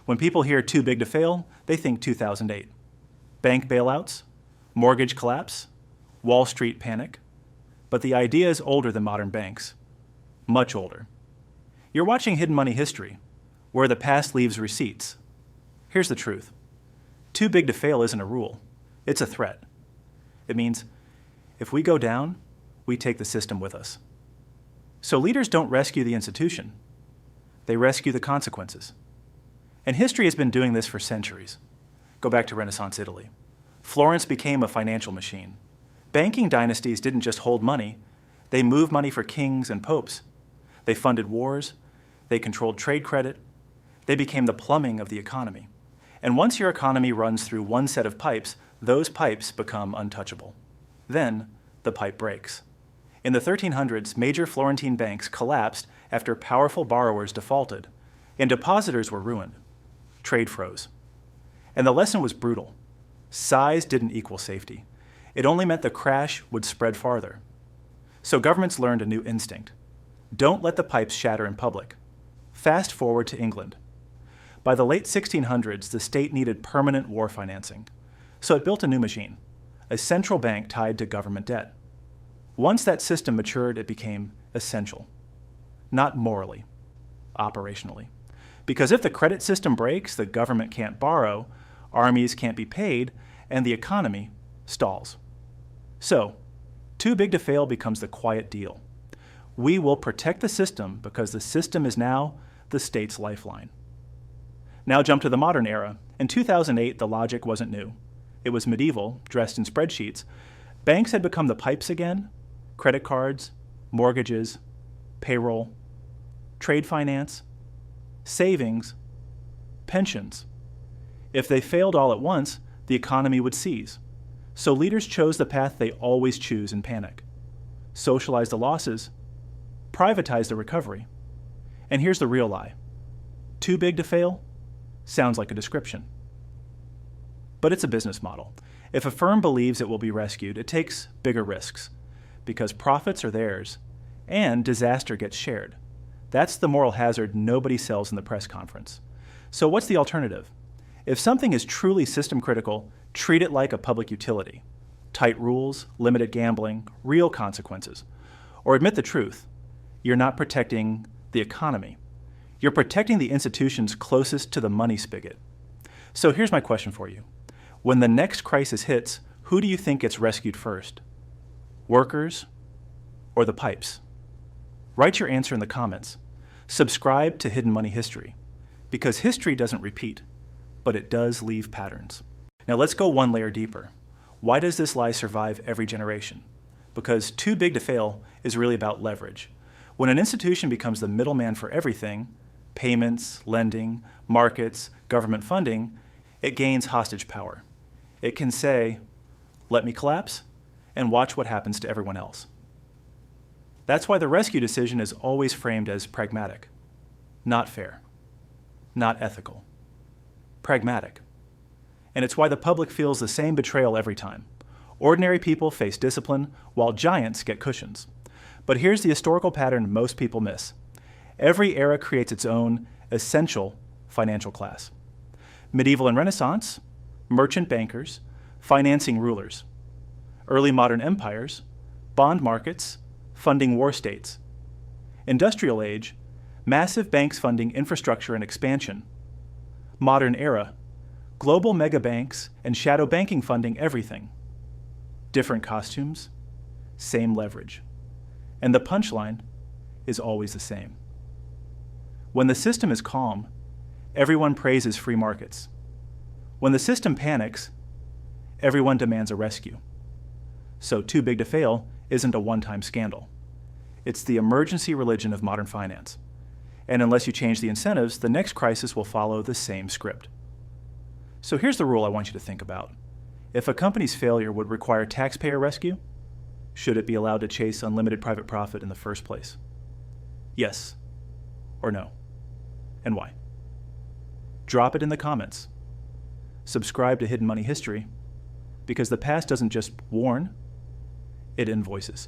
When people hear too big to fail, they think 2008. Bank bailouts, mortgage collapse, Wall Street panic. But the idea is older than modern banks. Much older. You're watching Hidden Money History, where the past leaves receipts. Here's the truth. Too big to fail isn't a rule. It's a threat. It means if we go down, we take the system with us. So leaders don't rescue the institution. They rescue the consequences. And history has been doing this for centuries. Go back to Renaissance Italy. Florence became a financial machine. Banking dynasties didn't just hold money, they moved money for kings and popes. They funded wars, they controlled trade credit, they became the plumbing of the economy. And once your economy runs through one set of pipes, those pipes become untouchable. Then the pipe breaks. In the 1300s, major Florentine banks collapsed after powerful borrowers defaulted, and depositors were ruined. Trade froze. And the lesson was brutal. Size didn't equal safety. It only meant the crash would spread farther. So governments learned a new instinct. Don't let the pipes shatter in public. Fast forward to England. By the late 1600s, the state needed permanent war financing. So it built a new machine, a central bank tied to government debt. Once that system matured, it became essential. Not morally, operationally. Because if the credit system breaks, the government can't borrow, armies can't be paid, and the economy stalls. So, too big to fail becomes the quiet deal. We will protect the system because the system is now the state's lifeline. Now jump to the modern era. In 2008, the logic wasn't new. It was medieval, dressed in spreadsheets. Banks had become the pipes again. Credit cards, mortgages, payroll, trade finance, savings, pensions. If they failed all at once, the economy would seize. So leaders chose the path they always choose in panic. Socialize the losses, privatize the recovery. And here's the real lie. Too big to fail? Sounds like a description. But it's a business model. If a firm believes it will be rescued, it takes bigger risks because profits are theirs and disaster gets shared. That's the moral hazard nobody sells in the press conference. So what's the alternative? If something is truly system critical, treat it like a public utility. Tight rules, limited gambling, real consequences. Or admit the truth. You're not protecting the economy. You're protecting the institutions closest to the money spigot. So here's my question for you. When the next crisis hits, who do you think gets rescued first? Workers or the pipes? Write your answer in the comments. Subscribe to Hidden Money History, because history doesn't repeat, but it does leave patterns. Now let's go one layer deeper. Why does this lie survive every generation? Because too big to fail is really about leverage. When an institution becomes the middleman for everything, payments, lending, markets, government funding, it gains hostage power. It can say, let me collapse, and watch what happens to everyone else. That's why the rescue decision is always framed as pragmatic, not fair, not ethical. Pragmatic. And it's why the public feels the same betrayal every time. Ordinary people face discipline, while giants get cushions. But here's the historical pattern most people miss. Every era creates its own essential financial class. Medieval and Renaissance, merchant bankers, financing rulers. Early modern empires, bond markets, funding war states. Industrial age, massive banks funding infrastructure and expansion. Modern era, global megabanks and shadow banking funding everything. Different costumes, same leverage. And the punchline is always the same. When the system is calm, everyone praises free markets. When the system panics, everyone demands a rescue. So too big to fail isn't a one-time scandal. It's the emergency religion of modern finance. And unless you change the incentives, the next crisis will follow the same script. So here's the rule I want you to think about. If a company's failure would require taxpayer rescue, should it be allowed to chase unlimited private profit in the first place? Yes or no? And why? Drop it in the comments. Subscribe to Hidden Money History, because the past doesn't just warn, it invoices.